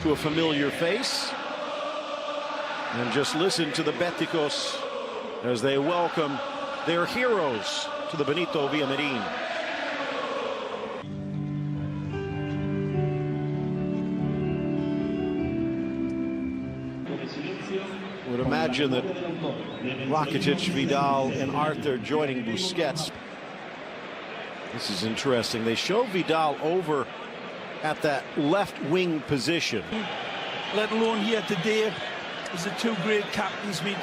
to a familiar face. And just listen to the Beticos as they welcome their heroes to the Benito Villamarin. Would imagine that Rakitic, Vidal, and Arthur joining Busquets. This is interesting. They show Vidal over at that left wing position. Let alone here today, as the two great captains meet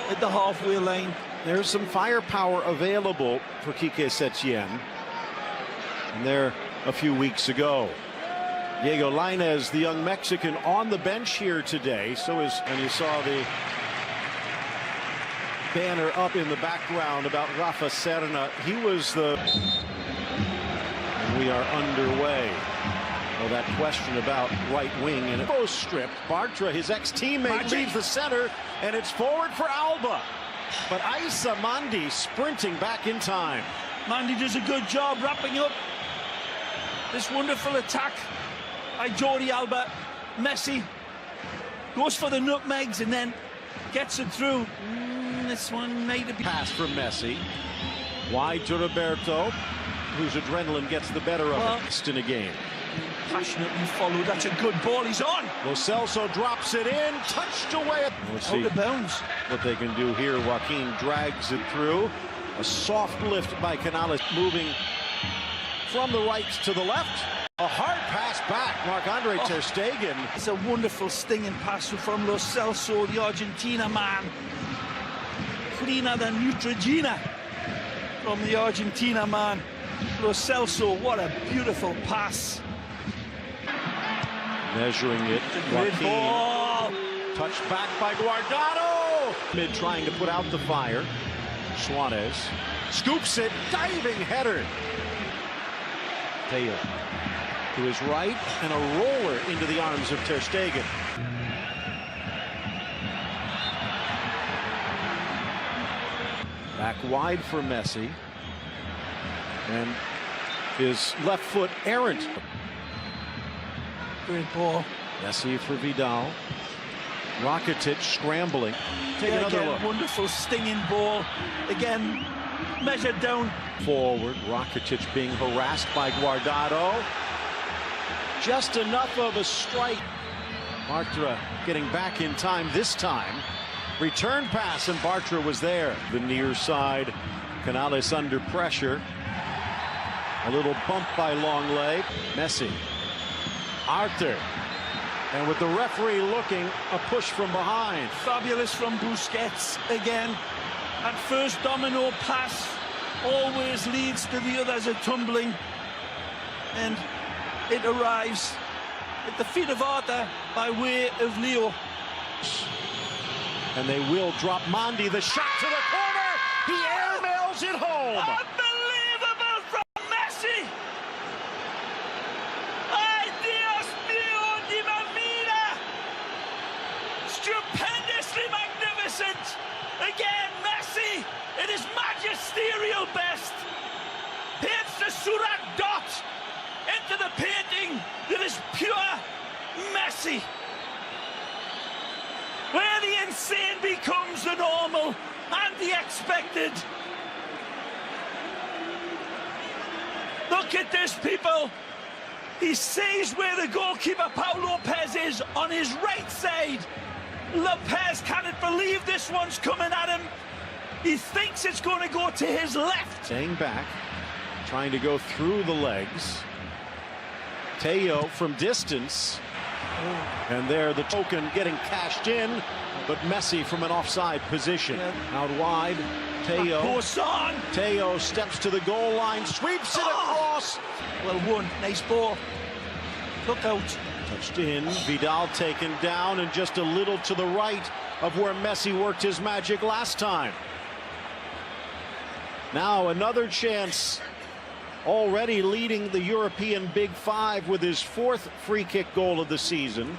at the halfway line. There's some firepower available for Quique Setien. And there a few weeks ago. Diego Lainez, the young Mexican, on the bench here today. So is, and you saw the banner up in the background about Rafa Serna. He was the... And we are underway. Oh, that question about right wing, and it goes stripped. Bartra, his ex-teammate, leaves the center, and it's forward for Alba. But Aissa Mandi sprinting back in time. Mandi does a good job wrapping up this wonderful attack by Jordi Alba. Messi goes for the nutmegs and then gets it through. This one made a pass from Messi. Wide to Roberto, whose adrenaline gets the better of it in a game. Passionately followed. That's a good ball. He's on. Lo Celso drops it in, touched away. Let's see out of bounds what they can do here. Joaquin drags it through. A soft lift by Canales, moving from the right to the left. A hard pass back. Marc-Andre ter Stegen. It's a wonderful stinging pass from Lo Celso, the Argentina man. Cleaner than Neutrogena from the Argentina man. Lo Celso, what a beautiful pass. Measuring it, Joaquin. Touched back by Guardado. Mid trying to put out the fire. Suarez scoops it, diving header. Teo to his right, and a roller into the arms of ter Stegen. Back wide for Messi. And his left foot errant. Great ball. Messi for Vidal. Rakitic scrambling. Take another look. Wonderful stinging ball. Again, measured down. Forward. Rakitic being harassed by Guardado. Just enough of a strike. Bartra getting back in time this time. Return pass, and Bartra was there. The near side. Canales under pressure. A little bump by Lenglet. Messi. Arthur. And with the referee looking, a push from behind. Fabulous from Busquets again. That first domino pass always leads to the others are tumbling. And it arrives at the feet of Arthur by way of Leo. And they will drop Mandi. The shot to the corner. He airmails it home. Unbelievable from Messi. Ay, Dios mío, di mamma. Stupendously magnificent. Again, Messi at his magisterial best. Paints the Surat dot into the painting that is pure Messi. Where the insane becomes the normal and the expected. Look at this, people. He sees where the goalkeeper, Pau Lopez, is on his right side. Lopez cannot believe this one's coming at him. He thinks it's going to go to his left. Staying back, trying to go through the legs. Teo from distance. And there the token getting cashed in, but Messi from an offside position. Out wide, Teo. Teo steps to the goal line, sweeps it across. Well won, nice ball. Look out. Touched in, Vidal taken down, and just a little to the right of where Messi worked his magic last time. Now another chance. Already leading the European Big Five with his fourth free kick goal of the season.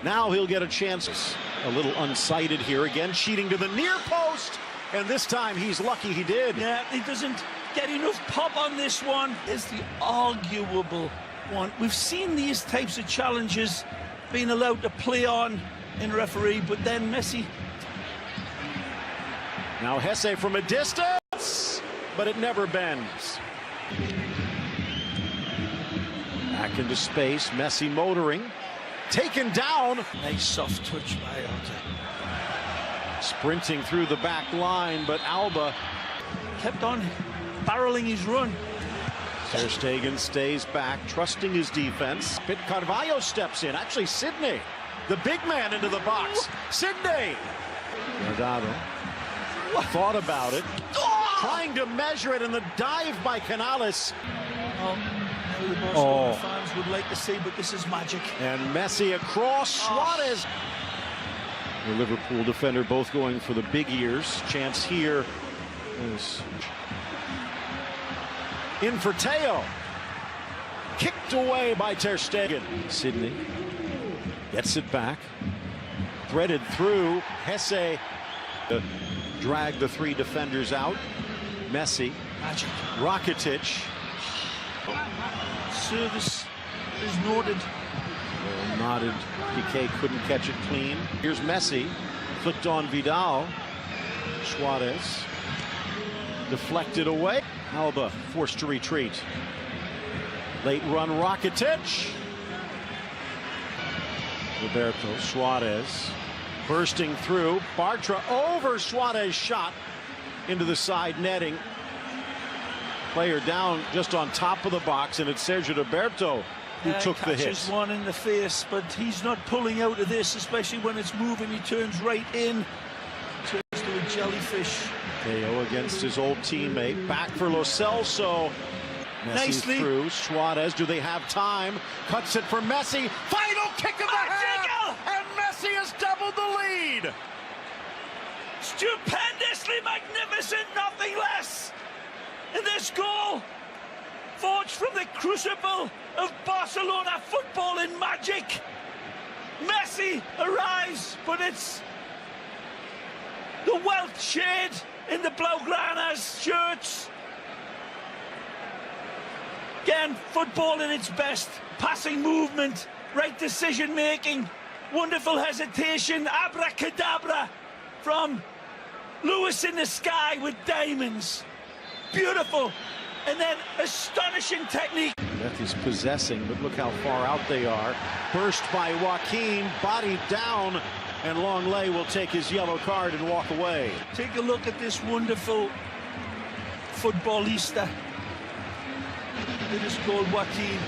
Now he'll get a chance. A little unsighted here again, cheating to the near post, and this time he's lucky he did. Yeah, he doesn't get enough pop on this one. Is the arguable one. We've seen these types of challenges been allowed to play on in referee, but then Messi. Now Hesse from a distance, but it never bends. Back into space, Messi motoring, taken down. Nice soft touch by Alta. Sprinting through the back line, but Alba kept on barreling his run. Ter Stegen stays back, trusting his defense. Bit Carvalho steps in. Actually, Sidney, the big man, into the box. Sidney! Guardado thought about it, trying to measure it, and the dive by Canales. The Barcelona fans would like to see, but this is magic. And Messi across, Suarez. The Liverpool defender both going for the big ears. Chance here is in for Teo. Kicked away by Ter Stegen. Sidney gets it back. Threaded through. Hesse drag the three defenders out. Messi. Magic. Rakitic. Service is noted. Nodded. Piqué couldn't catch it clean. Here's Messi. Flicked on Vidal. Suarez. Deflected away. Alba forced to retreat. Late run Rakitic. Roberto. Suarez. Bursting through. Bartra over Suarez shot into the side netting. Player down just on top of the box, and it's Sergio Roberto who took the hit. Catches one in the face, but he's not pulling out of this, especially when it's moving. He turns right in. Turns to a jellyfish. Teo against his old teammate. Back for Lo Celso. Messi Nicely through. Suarez, do they have time? Cuts it for Messi. Final kick of the half, and Messi has doubled the lead. Stupendously magnificent, nothing less. And this goal, forged from the crucible of Barcelona football in magic. Messi arrives, but it's the Welsh shade in the Blaugrana's shirts. Again, football in its best. Passing movement, right decision making, wonderful hesitation, abracadabra from Lewis in the sky with diamonds. Beautiful, and then astonishing technique. Betis possessing, but look how far out they are. Burst by Joaquin, bodied down, and Longley will take his yellow card and walk away. Take a look at this wonderful footballista. It is called Joaquin.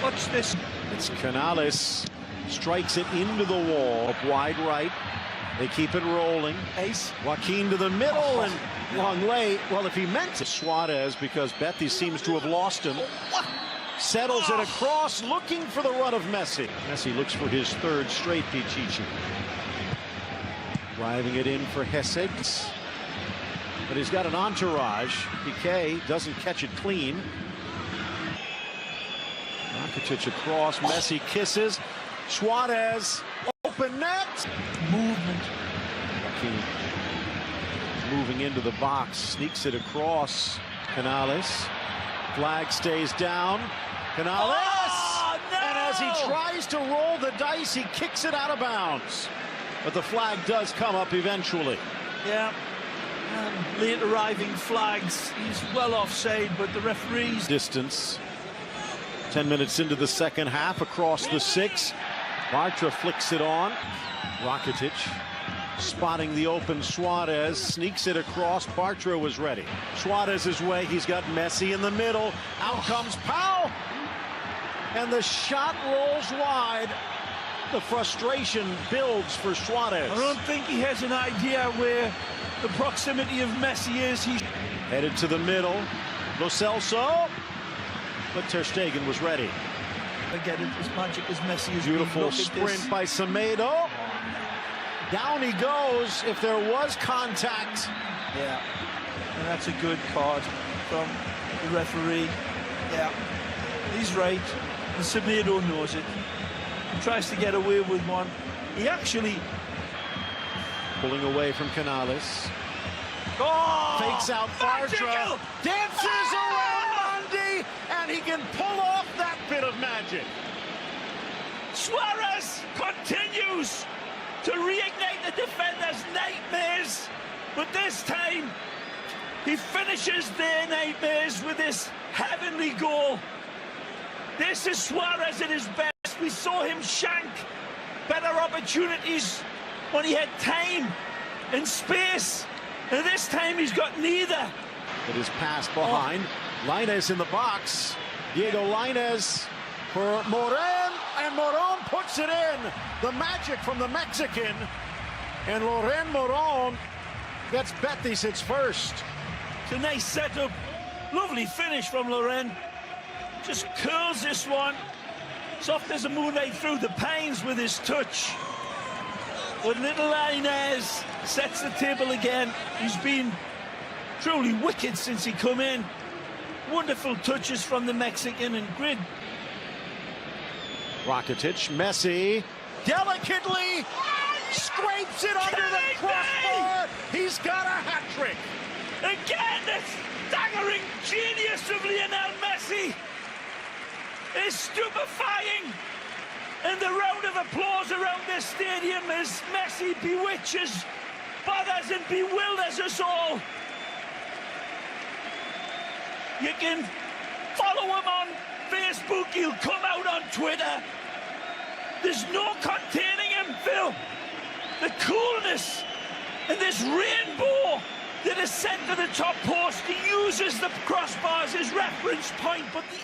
Watch this. It's Canales, strikes it into the wall, up wide right. They keep it rolling. Ace. Joaquin to the middle, and Longley, well, if he meant to, Suarez, because Betis seems to have lost him. Settles it across, looking for the run of Messi. Messi looks for his third straight Pichichi. Driving it in for Hesse. But he's got an entourage. Piqué doesn't catch it clean. Rakitic across, Messi kisses. Suarez, open net. Movement. Joaquin moving into the box, sneaks it across. Canales. Flag stays down. Canales! Oh, no! And as he tries to roll the dice, he kicks it out of bounds. But the flag does come up eventually. Yeah. And late arriving flags. He's well offside, but the referees. Distance. 10 minutes into the second half, across the 6. Bartra flicks it on. Rakitic spotting the open Suarez, sneaks it across. Bartra was ready. Suarez's way, he's got Messi in the middle. Out comes Pau! And the shot rolls wide. The frustration builds for Suarez. I don't think he has an idea where the proximity of Messi is. He's headed to the middle. Lo Celso. But Ter Stegen was ready. Again, as magic as Messi is. Beautiful sprint by Semedo. Down he goes. If there was contact. Yeah. And that's a good card from the referee. Yeah. He's right. And Semedo knows it. He tries to get away with one. He actually pulling away from Canales. Oh, fakes out Bartra. Dances around Monday, and he can pull off that bit of magic. Suarez continues to reignite the defenders' nightmares, but this time he finishes their nightmares with this heavenly goal. This is Suarez at his best. We saw him shank better opportunities when he had time and space, and this time he's got neither. It is passed behind. Lainez in the box. Diego Lainez for Morin, and Morin puts it in. The magic from the Mexican, and Loren Morin gets Betis its first. It's a nice setup. Lovely finish from Loren. Just curls this one. Soft as a moonlight through the pines with his touch. But little Lainez sets the table again. He's been truly wicked since he come in. Wonderful touches from the Mexican and grid. Rakitic, Messi, delicately scrapes it under the crossbar. He's got a hat trick. Again, the staggering genius of Lionel Messi is stupefying. And the round of applause around this stadium as Messi bewitches, bothers and bewilders us all. You can follow him on Facebook, he'll come out on Twitter. There's no containing him, Phil. The coolness and this rainbow that is sent to the top post. He uses the crossbar as his reference point, but the